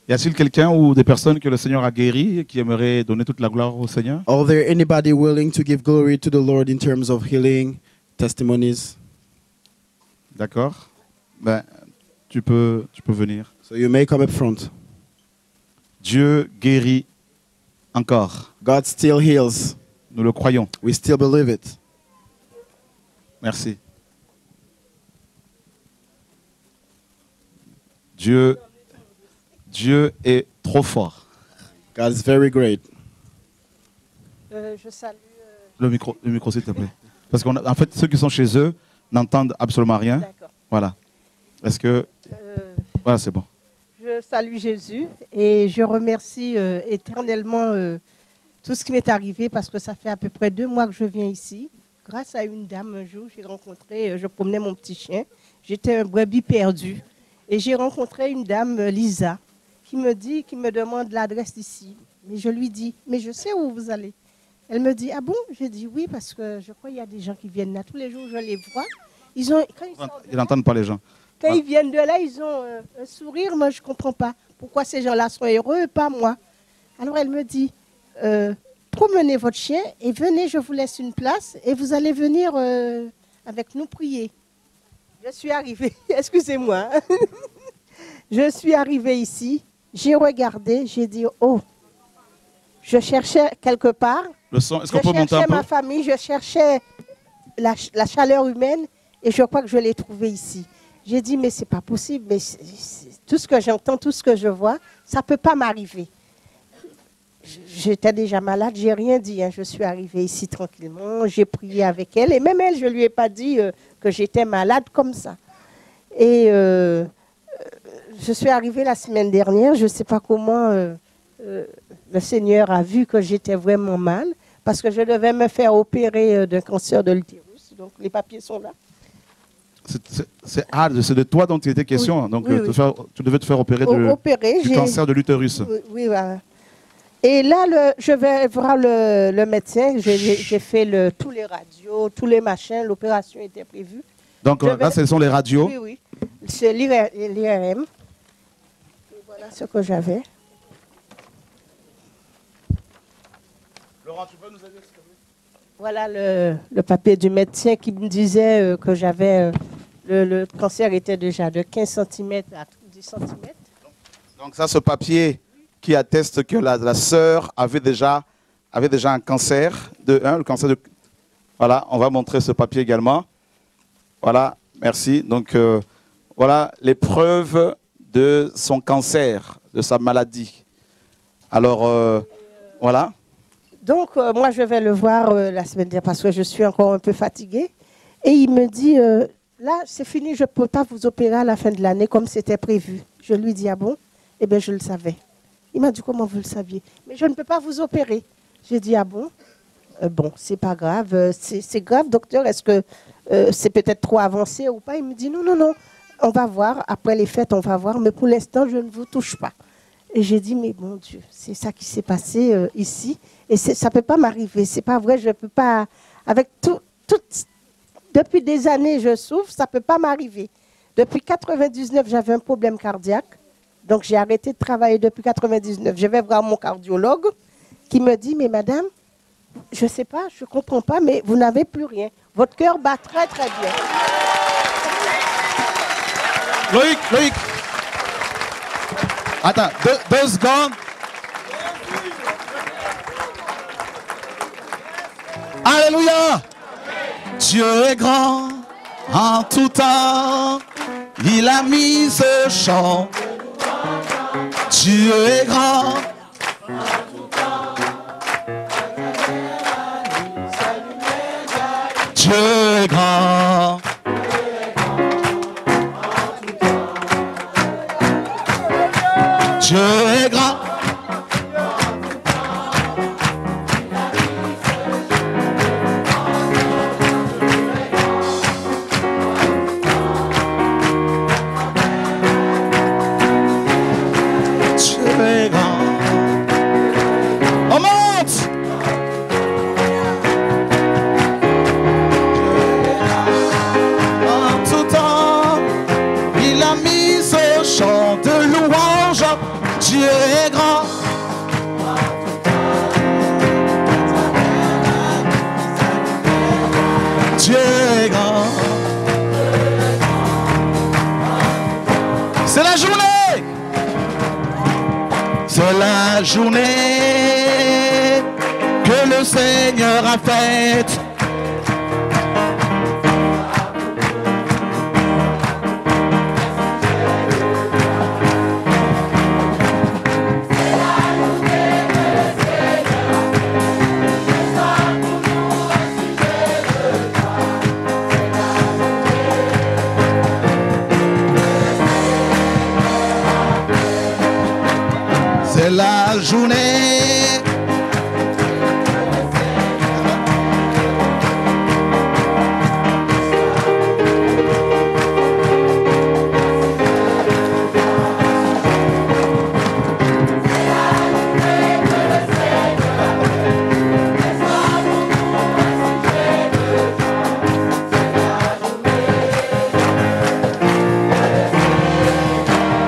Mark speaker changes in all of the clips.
Speaker 1: Y a-t-il quelqu'un ou des personnes que le Seigneur a guéri et qui aimeraient donner toute la gloire au Seigneur?
Speaker 2: Are there anybody willing to give glory to the Lord in terms of healing testimonies?
Speaker 1: D'accord. Ben, tu peux venir.
Speaker 2: So you may come up front.
Speaker 1: Dieu guérit encore.
Speaker 2: God still heals.
Speaker 1: Nous le croyons.
Speaker 2: We still believe it.
Speaker 1: Merci. Dieu est trop fort.
Speaker 2: God is very great.
Speaker 3: Je salue.
Speaker 1: Le micro s'il te plaît. Parce qu'en fait, ceux qui sont chez eux n'entendent absolument rien.
Speaker 3: D'accord.
Speaker 1: Voilà. Est-ce que... Voilà, c'est bon.
Speaker 3: Je salue Jésus et je remercie éternellement tout ce qui m'est arrivé parce que ça fait à peu près 2 mois que je viens ici. Grâce à une dame, un jour, j'ai rencontré, je promenais mon petit chien. J'étais un brebis perdu. Et j'ai rencontré une dame, Lisa, qui me demande l'adresse d'ici. Mais je lui dis, mais je sais où vous allez. Elle me dit, ah bon? J'ai dit oui, parce que je crois qu'il y a des gens qui viennent là. Tous les jours, je les vois. Ils
Speaker 1: n'entendent pas les gens.
Speaker 3: Quand ils viennent de là, ils ont un sourire. Moi, je ne comprends pas. Pourquoi ces gens-là sont heureux et pas moi? Alors, elle me dit, promenez votre chien et venez, je vous laisse une place et vous allez venir avec nous prier. Je suis arrivée, excusez-moi. Je suis arrivée ici, j'ai regardé, j'ai dit, oh, je cherchais quelque part.
Speaker 1: Le son, est-ce qu'on peut monter un peu?
Speaker 3: Je cherchais ma famille, je cherchais la chaleur humaine et je crois que je l'ai trouvée ici. J'ai dit, mais c'est pas possible, mais tout ce que j'entends, tout ce que je vois, ça ne peut pas m'arriver. J'étais déjà malade, j'ai rien dit. Hein. Je suis arrivée ici tranquillement, j'ai prié avec elle. Et même elle, je ne lui ai pas dit que j'étais malade comme ça. Et je suis arrivée la semaine dernière, je ne sais pas comment le Seigneur a vu que j'étais vraiment mal, parce que je devais me faire opérer d'un cancer de l'utérus. Donc les papiers sont là.
Speaker 1: C'est de toi dont il était question.
Speaker 3: Oui,
Speaker 1: donc
Speaker 3: oui, oui.
Speaker 1: Tu devais te faire opérer du cancer de l'utérus.
Speaker 3: Oui, oui, voilà. Et là, je vais voir le médecin. J'ai fait tous les radios, tous les machins. L'opération était prévue.
Speaker 1: Donc là, ce sont les radios.
Speaker 3: Oui, oui. C'est l'IRM. Voilà ce que j'avais.
Speaker 1: Laurent, tu peux nous aider?
Speaker 3: Voilà le papier du médecin qui me disait que j'avais... le cancer était déjà de 15 cm à 10 cm.
Speaker 1: Donc ça, ce papier qui atteste que la sœur avait déjà un cancer, le cancer de... Voilà, on va montrer ce papier également. Voilà, merci. Donc, voilà les preuves de son cancer, de sa maladie. Alors, voilà.
Speaker 3: Donc, moi, je vais le voir la semaine dernière parce que je suis encore un peu fatiguée. Et il me dit, là, c'est fini, je ne peux pas vous opérer à la fin de l'année comme c'était prévu. Je lui dis, ah bon? Eh bien, je le savais. Il m'a dit, comment vous le saviez? Mais je ne peux pas vous opérer. J'ai dit, ah bon? Bon, c'est pas grave. C'est grave, docteur. Est-ce que c'est peut-être trop avancé ou pas? Il me dit, non, non, non. On va voir. Après les fêtes, on va voir. Mais pour l'instant, je ne vous touche pas. Et j'ai dit, mais mon Dieu, c'est ça qui s'est passé ici. Et ça ne peut pas m'arriver. C'est pas vrai. Je ne peux pas... Avec depuis des années, je souffre. Ça ne peut pas m'arriver. Depuis 1999, j'avais un problème cardiaque. Donc, j'ai arrêté de travailler depuis 1999. Je vais voir mon cardiologue qui me dit, mais madame, je ne sais pas, je ne comprends pas, mais vous n'avez plus rien. Votre cœur bat très, très bien.
Speaker 1: Loïc. Attends, 2 secondes. Alléluia. Dieu est grand en tout temps. Il a mis ce chant. Dieu est grand. Dieu est grand. Dieu est grand. Dieu grand. Dieu est grand. C'est la journée. C'est la journée que le Seigneur a faite. C'est la journée.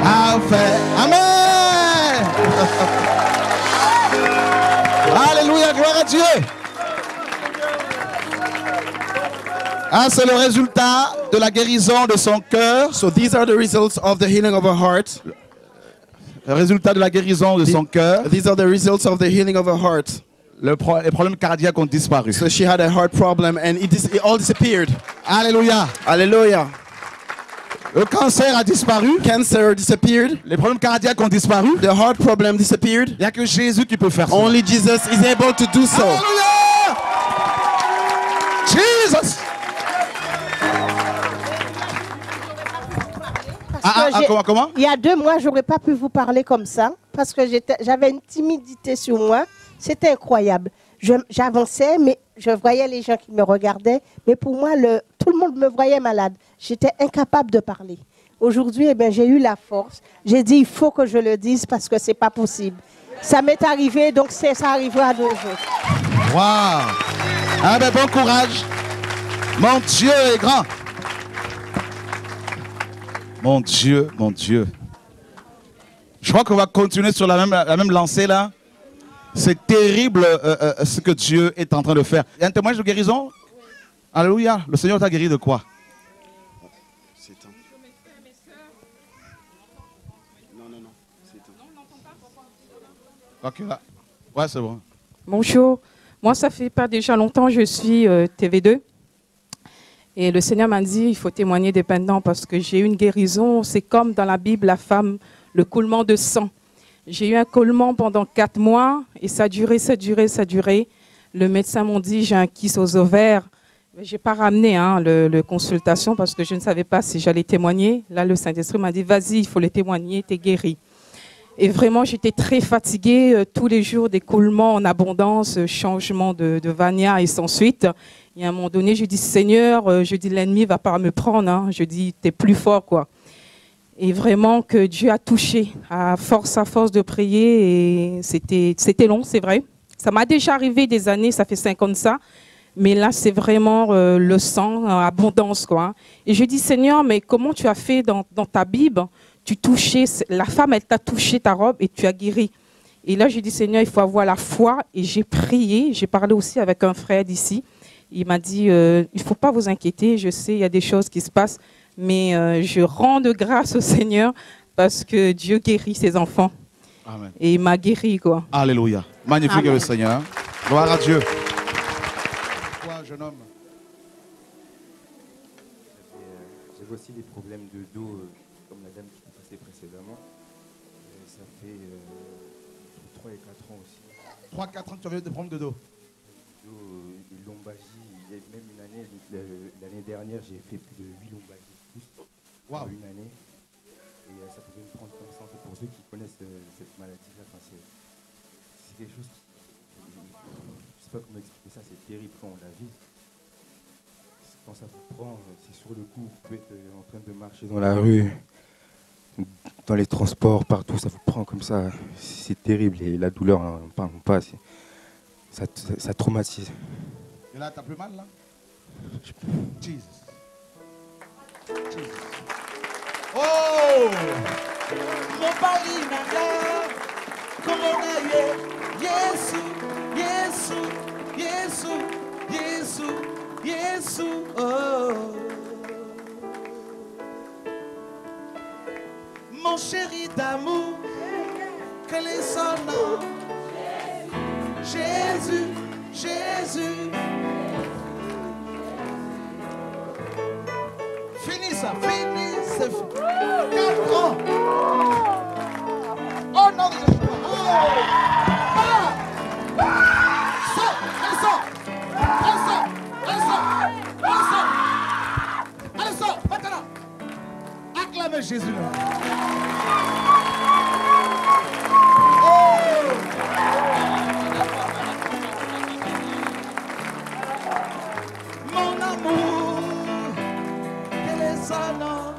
Speaker 1: A fait. Amen. Alléluia, gloire à Dieu. Ah, c'est le résultat de la guérison de son cœur.
Speaker 2: So these are the results of the healing of her heart.
Speaker 1: Le résultat de la guérison de son cœur.
Speaker 2: These are the results of the healing of her heart.
Speaker 1: Les problèmes cardiaques ont disparu.
Speaker 2: So she had a heart problem and it all disappeared.
Speaker 1: Alléluia.
Speaker 2: Hallelujah.
Speaker 1: Le cancer a disparu.
Speaker 2: Cancer disappeared.
Speaker 1: Les problèmes cardiaques ont disparu.
Speaker 2: The heart problem disappeared.
Speaker 1: Il n'y a que Jésus qui peut faire ça.
Speaker 2: Only Jesus is able to do so.
Speaker 1: Alléluia. Jesus. Comment?
Speaker 3: Il y a 2 mois, j'aurais pas pu vous parler comme ça parce que j'avais une timidité sur moi. C'était incroyable. J'avançais, mais je voyais les gens qui me regardaient. Mais pour moi, tout le monde me voyait malade. J'étais incapable de parler. Aujourd'hui, eh bien, j'ai eu la force. J'ai dit, il faut que je le dise parce que c'est pas possible. Ça m'est arrivé, donc ça arrivera à d'autres autres.
Speaker 1: Waouh. Ah ben, bon courage. Mon Dieu est grand. Mon Dieu, mon Dieu. Je crois qu'on va continuer sur la même lancée là. C'est terrible ce que Dieu est en train de faire. Il y a un témoignage de guérison? Alléluia. Le Seigneur t'a guéri de quoi? Ok, là. Ouais, c'est bon.
Speaker 4: Bonjour. Moi, ça fait pas déjà longtemps, je suis TV2. Et le Seigneur m'a dit, il faut témoigner dépendant parce que j'ai eu une guérison. C'est comme dans la Bible, la femme, le coulement de sang. J'ai eu un coulement pendant 4 mois et ça a duré. Le médecin m'a dit, j'ai un kyste aux ovaires. Je n'ai pas ramené le consultation parce que je ne savais pas si j'allais témoigner. Là, le Saint-Esprit m'a dit, vas-y, il faut les témoigner, tu es guéri. Et vraiment, j'étais très fatiguée. Tous les jours, des coulements en abondance, changement de Vania et sans suite. Et à un moment donné, je dis, Seigneur, je dis, l'ennemi ne va pas me prendre. Hein. Je dis, tu es plus fort, quoi. Et vraiment que Dieu a touché à force de prier. Et c'était long, c'est vrai. Ça m'a déjà arrivé des années, ça fait 5 ans de ça. Mais là, c'est vraiment le sang en abondance, quoi. Et je dis, Seigneur, mais comment tu as fait dans ta Bible? Tu touchais, la femme, elle t'a touché ta robe et tu as guéri. Et là, je dis, Seigneur, il faut avoir la foi. Et j'ai prié. J'ai parlé aussi avec un frère d'ici. Il m'a dit, il ne faut pas vous inquiéter. Je sais, il y a des choses qui se passent. Mais je rends de grâce au Seigneur parce que Dieu guérit ses enfants.
Speaker 1: Amen.
Speaker 4: Et il m'a guéri, quoi.
Speaker 1: Alléluia. Magnifique. Amen. Le Seigneur. Gloire à Dieu. Toi, jeune homme.
Speaker 5: J'avais aussi des problèmes de dos, comme la dame qui passait précédemment. Ça fait 3 et 4 ans aussi.
Speaker 1: 3-4 ans que tu avais des problèmes de dos.
Speaker 5: Des lombalgies. Il y a même une année, l'année dernière, j'ai fait plus de 8 lombalgies. Wow. Une année. Et ça pouvait me prendre comme ça. Pour ceux qui connaissent cette maladie-là, c'est quelque chose. Je ne sais pas comment expliquer ça, c'est terrible quand on la vit. Quand ça vous prend, c'est sur le coup, vous pouvez être en train de marcher dans la rue, dans les transports, partout, ça vous prend comme ça. C'est terrible et la douleur, on n'en parle pas. Ça traumatise.
Speaker 1: Et là, t'as plus mal là? Jesus. Oh!
Speaker 2: Yesu, Yesu, Yesu, Yesu, Yesu, oh. Mon chéri d'amour, quel est son nom? Jésus, Jésus. Finis ça, finis, c'est fini. 4 ans. Oh non, il est pas. Sors, allez, sors. Allez, sors, allez, sors. Allez, sors. Allez, sors, maintenant. Acclamez Jésus là. Mon amour, quel est son nom?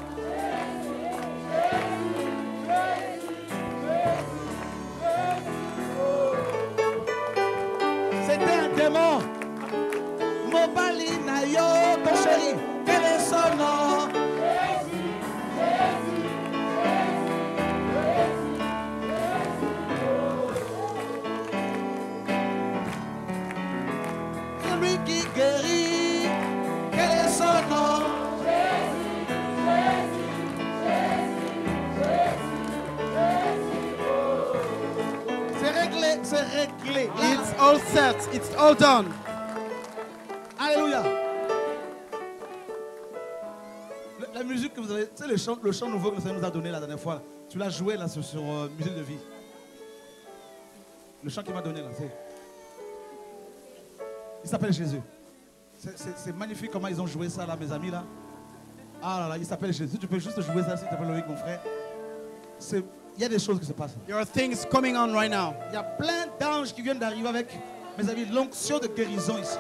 Speaker 2: C'était un démon. Mobali Nayo, ton chéri, quel est son nom? Celui qui guérit, quel est son nom? C'est réglé, c'est réglé.
Speaker 6: It's all set. It's all done.
Speaker 2: Alléluia. La musique que vous avez, tu sais le chant nouveau que le Seigneur nous a donné la dernière fois, tu l'as joué là sur Musique de Vie. Le chant qu'il m'a donné là, il s'appelle Jésus. C'est magnifique comment ils ont joué ça là, mes amis là. Ah là là, il s'appelle Jésus. Tu peux juste jouer ça s'il te plaît, Loïc, mon frère. Il y a des choses qui se passent.
Speaker 6: There are things coming on right now.
Speaker 2: Il y a plein d'anges qui viennent d'arriver avec, mes amis, l'onction de guérison ici.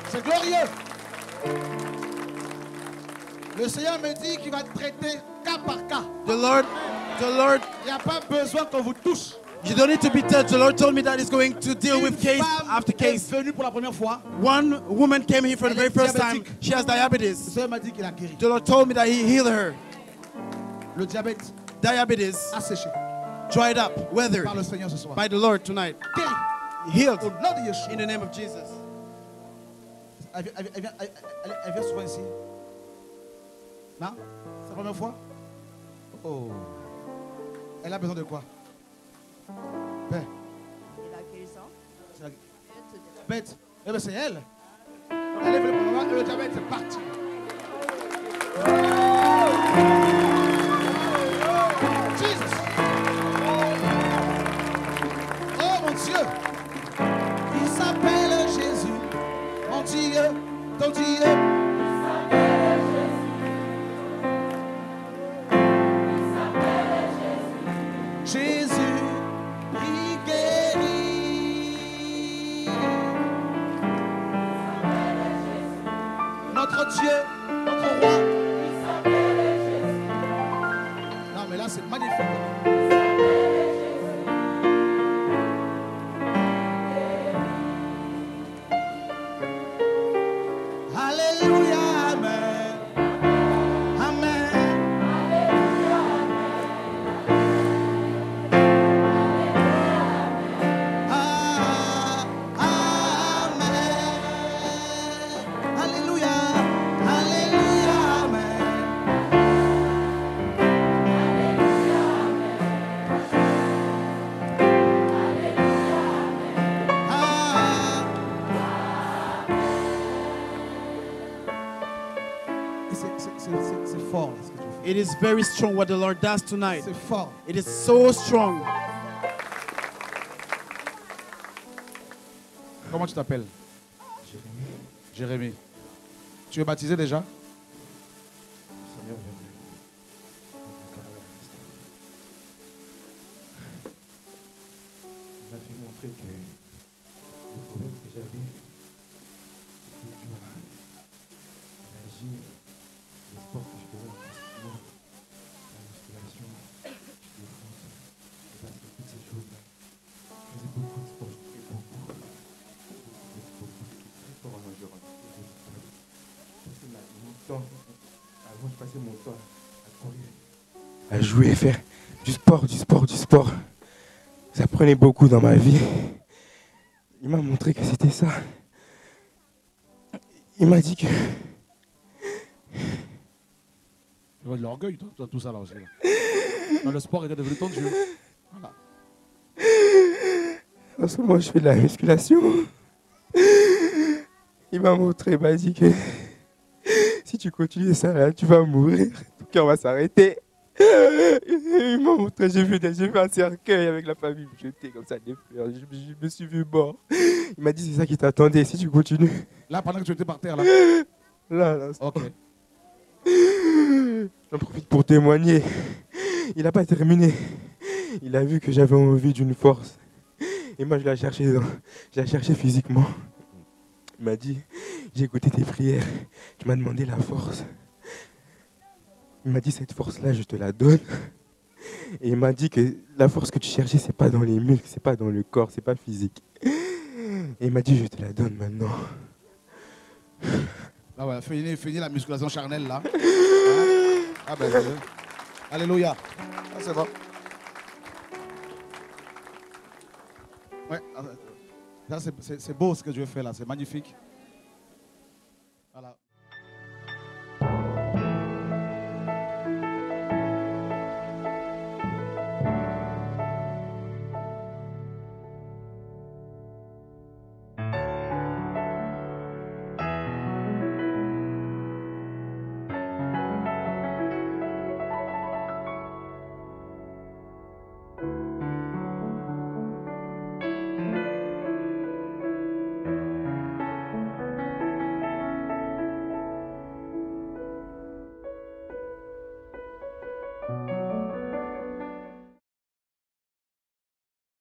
Speaker 2: C'est glorieux. Le Seigneur me dit qu'il va traiter cas par cas.
Speaker 6: The Lord,
Speaker 2: Il n'y a pas besoin qu'on vous touche.
Speaker 6: you don't need to be touched. The Lord told me that He's going to deal with case
Speaker 2: femme
Speaker 6: after
Speaker 2: est
Speaker 6: case.
Speaker 2: venue pour la première fois.
Speaker 6: One woman came here for the
Speaker 2: Elle est
Speaker 6: very first time.
Speaker 2: diabétique.
Speaker 6: She has
Speaker 2: Le
Speaker 6: diabetes.
Speaker 2: Seigneur m'a dit qu'il a guéri.
Speaker 6: The Lord told me that He healed her.
Speaker 2: Le diabète
Speaker 6: Diabetes
Speaker 2: a séché
Speaker 6: dried up, weathered
Speaker 2: par le Seigneur ce soir.
Speaker 6: by the Lord tonight.
Speaker 2: Guéri.
Speaker 6: Healed
Speaker 2: Au nom de Yeshua.
Speaker 6: in the name of Jesus.
Speaker 2: Elle vient souvent ici. Non? C'est la première fois? Oh. Elle a besoin de quoi? Père.
Speaker 7: La guérison.
Speaker 2: C'est la bête. Eh bien, c'est elle. Elle est venue pour moi et le diabète est parti. Jesus. Oh mon Dieu. Il s'appelle Jésus. Mon Dieu, ton Dieu. Jésus, il guérit. Notre Dieu, notre roi. Non, mais là, c'est magnifique. Alléluia, Amen. Amen. Ah, Amen. Alléluia. Alléluia, Amen. Ah. C'est fort là, ce que tu fais.
Speaker 6: It is very strong what the Lord does tonight.
Speaker 2: C'est fort.
Speaker 6: It is so strong.
Speaker 2: Comment tu t'appelles? Jérémie. Tu es baptisé déjà?
Speaker 5: Seigneur, il m'a fait montrer que le problème que j'avais, c'était dû à l'agir, le sport que je faisais en pratiquement, la musculation, le foot, le basket, toutes ces choses-là. Je faisais beaucoup de sport, je faisais beaucoup. J'étais très fort en endurance. Je passais mon temps, avant je passais mon temps à courir.
Speaker 7: à jouer, faire du sport. Ça prenait beaucoup dans ma vie. Il m'a montré que c'était ça. Il m'a dit que...
Speaker 2: Tu vois de l'orgueil, toi, tout ça là aussi. Là. Dans le sport était devenu ton Dieu. Voilà.
Speaker 7: En ce moment, je fais de la musculation. Il m'a montré, il m'a dit que si tu continues ça, là, tu vas mourir. Ton cœur va s'arrêter. Il m'a montré, j'ai vu un cercueil avec la famille jetée comme ça, des fleurs. Je me suis vu mort. Il m'a dit, c'est ça qui t'attendait, si tu continues.
Speaker 2: Là, pendant que tu étais par terre, là.
Speaker 7: Là.
Speaker 2: Ok.
Speaker 7: J'en profite pour témoigner. Il n'a pas terminé. Il a vu que j'avais envie d'une force. Et moi, je l'ai cherché physiquement. Il m'a dit, j'ai écouté tes prières. Tu m'as demandé la force. Il m'a dit, cette force-là, je te la donne. Et il m'a dit que la force que tu cherchais, c'est pas dans les muscles, c'est pas dans le corps, c'est pas physique. Et il m'a dit, je te la donne maintenant.
Speaker 2: Ah ouais, finis la musculation charnelle, là. Ah ben, alléluia. Ah, c'est bon. Ouais, c'est beau ce que Dieu fait là, c'est magnifique.